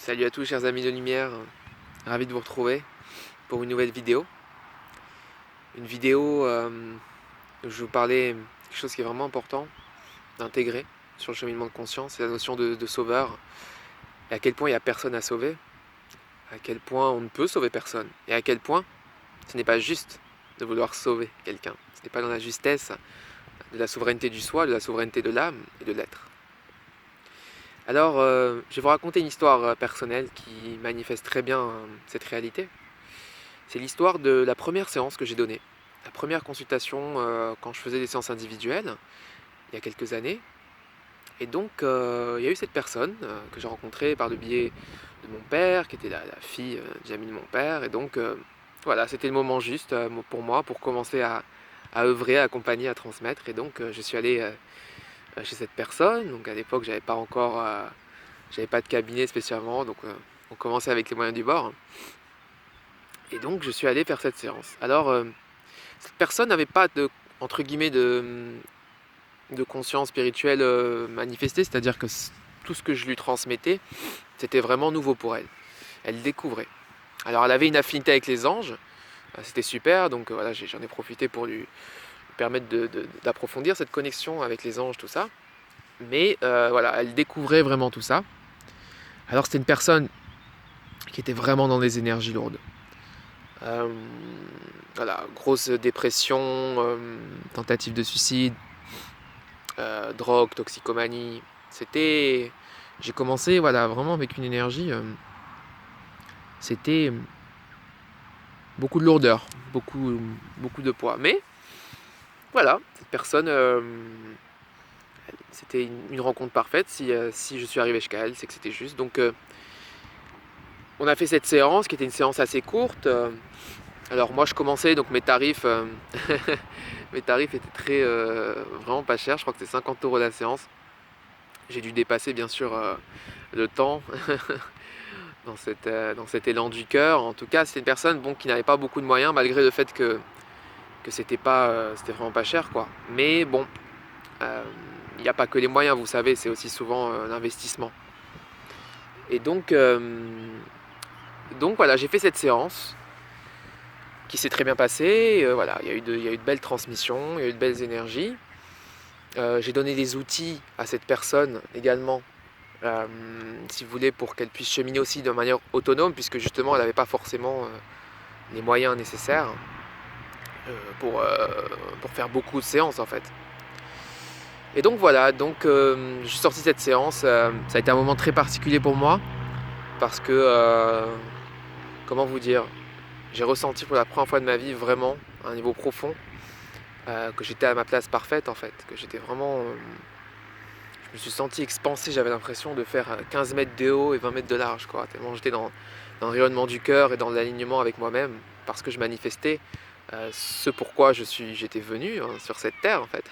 Salut à tous chers amis de lumière, ravi de vous retrouver pour une nouvelle vidéo. Une vidéo où je vais vous parler de quelque chose qui est vraiment important d'intégrer sur le cheminement de conscience, c'est la notion de sauveur, et à quel point il n'y a personne à sauver, à quel point on ne peut sauver personne, et à quel point ce n'est pas juste de vouloir sauver quelqu'un. Ce n'est pas dans la justesse de la souveraineté du soi, de la souveraineté de l'âme et de l'être. Alors, je vais vous raconter une histoire personnelle qui manifeste très bien cette réalité. C'est l'histoire de la première séance que j'ai donnée. La première consultation quand je faisais des séances individuelles, il y a quelques années. Et donc, il y a eu cette personne que j'ai rencontrée par le biais de mon père, qui était la fille d'une amie de mon père. Et donc, voilà, c'était le moment juste pour moi, pour commencer à œuvrer, à accompagner, à transmettre. Et donc, je suis allé chez cette personne. Donc, à l'époque, j'avais pas de cabinet spécialement. Donc, on commençait avec les moyens du bord. Et donc, je suis allé faire cette séance. Alors, cette personne n'avait pas entre guillemets, de conscience spirituelle manifestée, c'est-à-dire que tout ce que je lui transmettais, c'était vraiment nouveau pour elle. Elle découvrait. Alors, elle avait une affinité avec les anges, c'était super, donc voilà, j'en ai profité pour lui permettre d'approfondir cette connexion avec les anges, tout ça. Mais voilà, elle découvrait vraiment tout ça. Alors, c'était une personne qui était vraiment dans des énergies lourdes. Voilà, grosse dépression, tentative de suicide, drogue, toxicomanie. J'ai commencé voilà, vraiment avec une énergie, c'était beaucoup de lourdeur, beaucoup de poids. Mais voilà, cette personne, c'était une rencontre parfaite. Si je suis arrivé jusqu'à elle, c'est que c'était juste. Donc on a fait cette séance qui était une séance assez courte. Alors moi je commençais, donc mes tarifs, mes tarifs étaient vraiment pas chers, je crois que c'était 50 € la séance. J'ai dû dépasser bien sûr le temps dans cet élan du cœur. En tout cas, c'était une personne qui n'avait pas beaucoup de moyens, malgré le fait que c'était vraiment pas cher, quoi. Mais bon, il n'y a pas que les moyens, vous savez, c'est aussi souvent l'investissement. Et donc voilà, j'ai fait cette séance qui s'est très bien passée. Voilà, il y a eu de belles transmissions, il y a eu de belles énergies. J'ai donné des outils à cette personne également, si vous voulez, pour qu'elle puisse cheminer aussi de manière autonome, puisque justement elle n'avait pas forcément les moyens nécessaires pour faire beaucoup de séances en fait. Et donc voilà, je suis sorti de cette séance, ça a été un moment très particulier pour moi, parce que, comment vous dire, j'ai ressenti pour la première fois de ma vie vraiment, à un niveau profond, que j'étais à ma place parfaite en fait, que j'étais vraiment... je me suis senti expansé, j'avais l'impression de faire 15 mètres de haut et 20 mètres de large, quoi. Tellement j'étais dans le rayonnement du cœur et dans l'alignement avec moi-même, parce que je manifestais ce pourquoi j'étais venu sur cette terre en fait.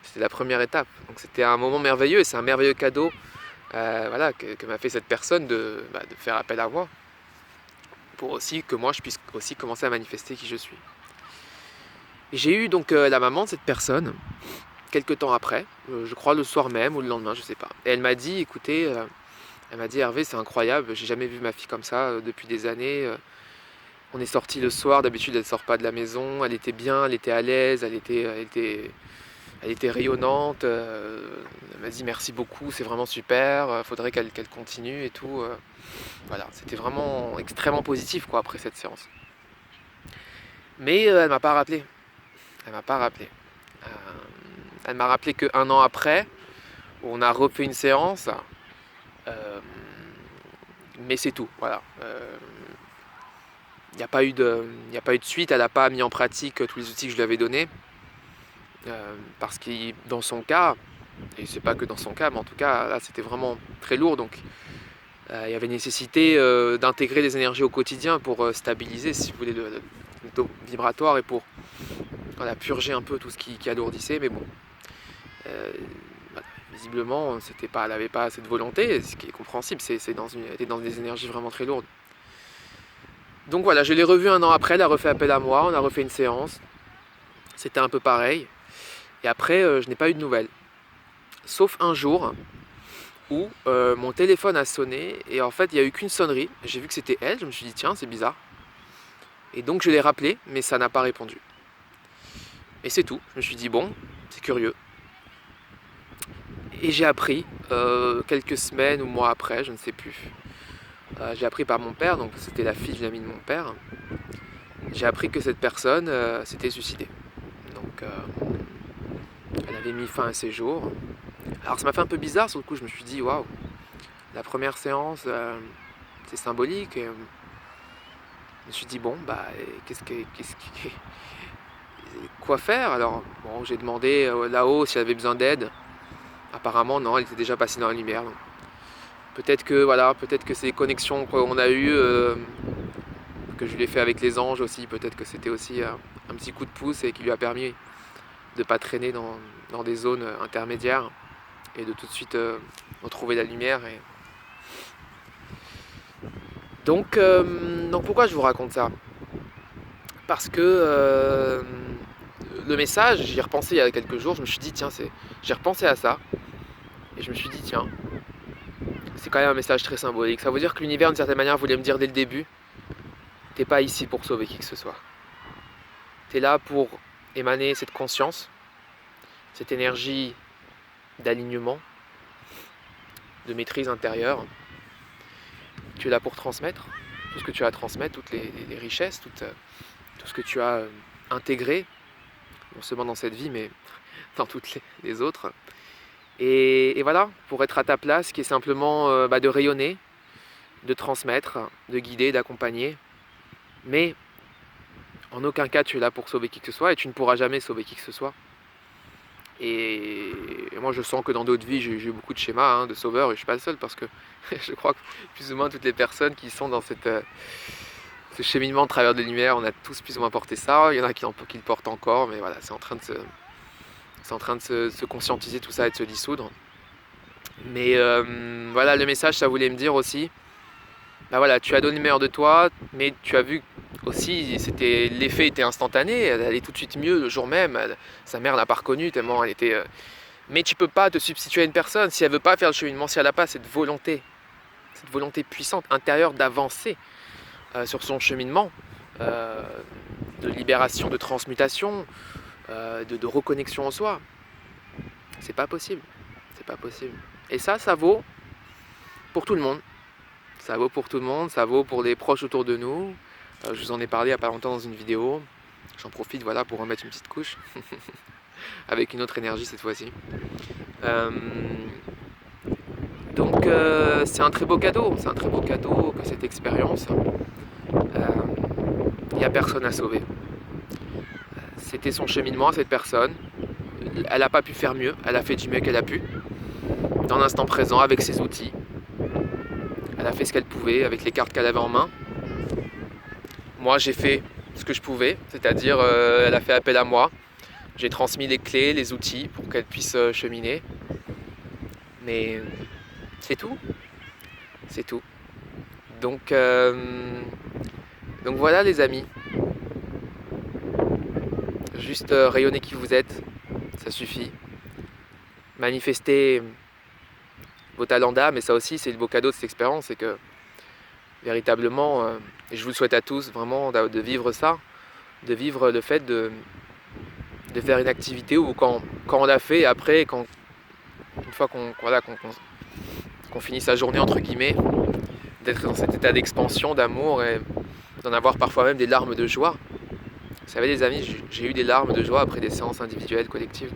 C'était la première étape. Donc c'était un moment merveilleux et c'est un merveilleux cadeau voilà, que m'a fait cette personne de faire appel à moi, pour aussi que moi je puisse aussi commencer à manifester qui je suis. Et j'ai eu donc la maman de cette personne, quelques temps après, je crois le soir même ou le lendemain, je sais pas. Et elle m'a dit, écoutez, elle m'a dit Hervé, c'est incroyable, j'ai jamais vu ma fille comme ça depuis des années. On est sorti le soir, d'habitude elle sort pas de la maison, elle était bien, elle était à l'aise, elle était rayonnante. Elle m'a dit merci beaucoup, c'est vraiment super, faudrait qu'elle continue et tout. Voilà, c'était vraiment extrêmement positif quoi après cette séance. Mais elle m'a pas rappelé. Elle m'a pas rappelé. Euh, Elle m'a rappelé qu'un an après, on a refait une séance, mais c'est tout. Voilà. Il n'y a pas eu de suite, elle n'a pas mis en pratique tous les outils que je lui avais donnés. Parce que dans son cas, et c'est pas que dans son cas, mais en tout cas là c'était vraiment très lourd, donc il y avait nécessité d'intégrer des énergies au quotidien pour stabiliser, si vous voulez, le taux vibratoire et pour voilà, purger un peu tout ce qui alourdissait, mais bon. Voilà, visiblement, elle n'avait pas assez de volonté, ce qui est compréhensible, elle était dans des énergies vraiment très lourdes. Donc voilà, je l'ai revue un an après, elle a refait appel à moi, on a refait une séance, c'était un peu pareil, et après je n'ai pas eu de nouvelles. Sauf un jour où mon téléphone a sonné et en fait il n'y a eu qu'une sonnerie. J'ai vu que c'était elle, je me suis dit tiens c'est bizarre. Et donc je l'ai rappelé mais ça n'a pas répondu. Et c'est tout, je me suis dit bon, c'est curieux. Et j'ai appris quelques semaines ou mois après, je ne sais plus. J'ai appris par mon père, donc c'était la fille d'une amie de mon père. J'ai appris que cette personne s'était suicidée. Donc elle avait mis fin à ses jours. Alors ça m'a fait un peu bizarre, sur le coup je me suis dit waouh, la première séance c'est symbolique. Et, je me suis dit bon bah quoi faire? Alors bon, j'ai demandé là-haut si elle avait besoin d'aide. Apparemment non, elle était déjà passée dans la lumière. Donc, peut-être que voilà, peut-être que ces connexions qu'on a eues, que je lui ai fait avec les anges aussi, peut-être que c'était aussi un petit coup de pouce et qui lui a permis de ne pas traîner dans des zones intermédiaires et de tout de suite retrouver la lumière. Donc pourquoi je vous raconte ça? Parce que le message, j'y ai repensé il y a quelques jours, je me suis dit tiens, j'ai repensé à ça et je me suis dit tiens, c'est quand même un message très symbolique. Ça veut dire que l'univers d'une certaine manière voulait me dire dès le début, t'es pas ici pour sauver qui que ce soit. T'es là pour émaner cette conscience, cette énergie d'alignement, de maîtrise intérieure. Tu es là pour transmettre tout ce que tu as à transmettre, toutes les richesses, tout ce que tu as intégré, non seulement dans cette vie, mais dans toutes les autres. Et voilà, pour être à ta place, qui est simplement de rayonner, de transmettre, de guider, d'accompagner. Mais en aucun cas tu es là pour sauver qui que ce soit et tu ne pourras jamais sauver qui que ce soit. Et moi je sens que dans d'autres vies j'ai eu beaucoup de schémas de sauveurs et je suis pas le seul parce que je crois que plus ou moins toutes les personnes qui sont dans ce cheminement de travers de lumière, on a tous plus ou moins porté ça. Il y en a qui le portent encore, mais voilà, c'est en train de se conscientiser tout ça et de se dissoudre. Mais voilà, le message ça voulait me dire aussi, bah voilà, tu as donné le meilleur de toi, mais tu as vu aussi, l'effet était instantané, elle allait tout de suite mieux le jour même, sa mère l'a pas reconnue tellement elle était... Mais tu peux pas te substituer à une personne si elle veut pas faire le cheminement, si elle n'a pas cette volonté puissante intérieure d'avancer sur son cheminement, de libération, de transmutation, de reconnexion en soi. C'est pas possible, c'est pas possible. Et ça vaut pour tout le monde. Ça vaut pour tout le monde, ça vaut pour les proches autour de nous. Je vous en ai parlé il n'y a pas longtemps dans une vidéo. J'en profite voilà, pour remettre une petite couche. Avec une autre énergie cette fois-ci. Donc c'est un très beau cadeau. C'est un très beau cadeau que cette expérience. Il n'y a personne à sauver. C'était son cheminement à cette personne. Elle n'a pas pu faire mieux. Elle a fait du mieux qu'elle a pu. Dans l'instant présent, avec ses outils. Elle a fait ce qu'elle pouvait avec les cartes qu'elle avait en main. Moi, j'ai fait ce que je pouvais, c'est-à-dire elle a fait appel à moi. J'ai transmis les clés, les outils pour qu'elle puisse cheminer. Mais c'est tout. C'est tout. Donc voilà les amis. Juste rayonnez qui vous êtes, ça suffit. Manifestez vos talents d'âme, et ça aussi c'est le beau cadeau de cette expérience, c'est que véritablement, et je vous le souhaite à tous vraiment de vivre ça, de vivre le fait de faire une activité où quand on l'a fait, après, une fois qu'on finit sa journée entre guillemets, d'être dans cet état d'expansion, d'amour et d'en avoir parfois même des larmes de joie. Vous savez les amis, j'ai eu des larmes de joie après des séances individuelles, collectives,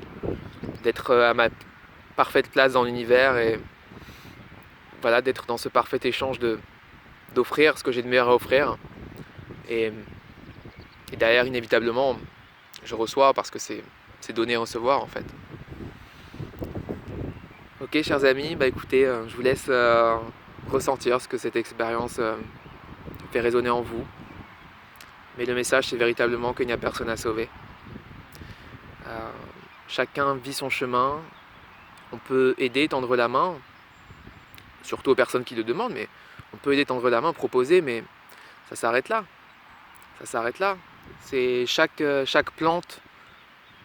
d'être à ma parfaite place dans l'univers et voilà, d'être dans ce parfait échange d'offrir ce que j'ai de meilleur à offrir. Et derrière, inévitablement, je reçois parce que c'est donner et recevoir en fait. Ok chers amis, bah écoutez, je vous laisse ressentir ce que cette expérience fait résonner en vous. Mais le message c'est véritablement qu'il n'y a personne à sauver. Chacun vit son chemin, on peut aider, tendre la main, surtout aux personnes qui le demandent, mais on peut aider, tendre la main, proposer, mais ça s'arrête là. Ça s'arrête là. C'est chaque plante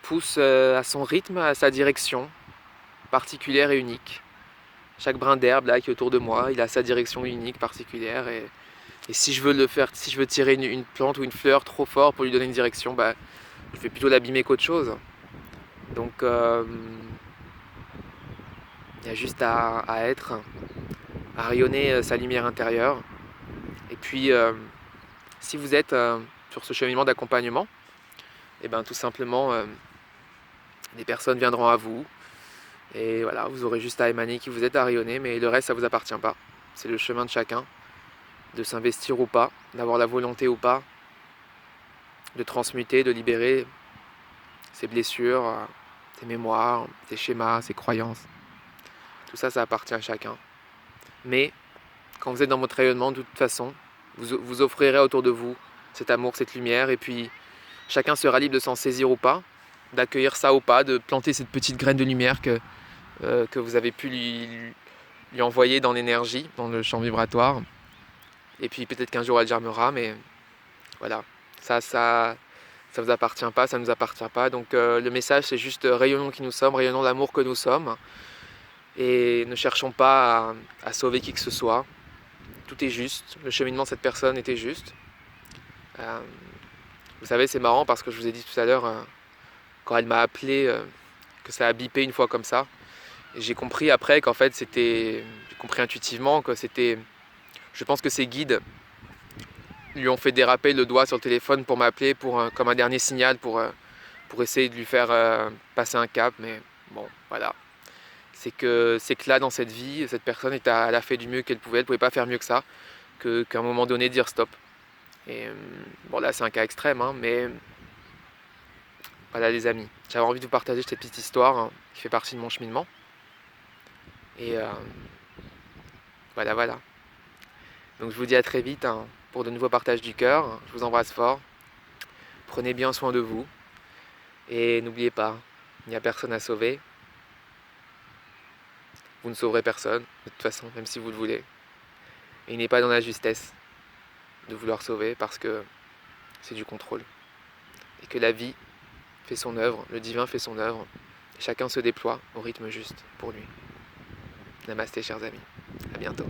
pousse à son rythme, à sa direction, particulière et unique. chaque brin d'herbe là qui est autour de moi, il a sa direction unique, particulière. Et si je veux le faire, si je veux tirer une plante ou une fleur trop fort pour lui donner une direction, bah, je vais plutôt l'abîmer qu'autre chose. Donc il y a juste à être, à rayonner sa lumière intérieure. Et puis si vous êtes sur ce cheminement d'accompagnement, et ben tout simplement des personnes viendront à vous. Et voilà, vous aurez juste à émaner qui vous êtes, à rayonner, mais le reste ça vous appartient pas. C'est le chemin de chacun, de s'investir ou pas, d'avoir la volonté ou pas, de transmuter, de libérer ses blessures, ses mémoires, ses schémas, ses croyances. Tout ça, ça appartient à chacun. Mais quand vous êtes dans votre rayonnement, de toute façon, vous offrirez autour de vous cet amour, cette lumière, et puis chacun sera libre de s'en saisir ou pas, d'accueillir ça ou pas, de planter cette petite graine de lumière que vous avez pu lui envoyer dans l'énergie, dans le champ vibratoire. Et puis peut-être qu'un jour elle germera, mais voilà, ça vous appartient pas, ça nous appartient pas. Donc le message c'est juste rayonnons qui nous sommes, rayonnons l'amour que nous sommes. Et ne cherchons pas à sauver qui que ce soit. Tout est juste, le cheminement de cette personne était juste. Vous savez, c'est marrant parce que je vous ai dit tout à l'heure, quand elle m'a appelé, que ça a bipé une fois comme ça. Et j'ai compris après qu'en fait j'ai compris intuitivement que c'était, je pense que ses guides lui ont fait déraper le doigt sur le téléphone pour m'appeler comme un dernier signal pour essayer de lui faire passer un cap. Mais bon, voilà. C'est que là, dans cette vie, cette personne, elle a fait du mieux qu'elle pouvait. Elle ne pouvait pas faire mieux que ça, qu'à un moment donné, dire stop. Et bon, là, c'est un cas extrême, hein, mais voilà, les amis. J'avais envie de vous partager cette petite histoire hein, qui fait partie de mon cheminement. Et voilà. Donc, je vous dis à très vite hein, pour de nouveaux partages du cœur. Je vous embrasse fort. Prenez bien soin de vous. Et n'oubliez pas, il n'y a personne à sauver. Vous ne sauverez personne, de toute façon, même si vous le voulez. Et il n'est pas dans la justesse de vouloir sauver parce que c'est du contrôle. Et que la vie fait son œuvre, le divin fait son œuvre. Et chacun se déploie au rythme juste pour lui. Namasté, chers amis. À bientôt.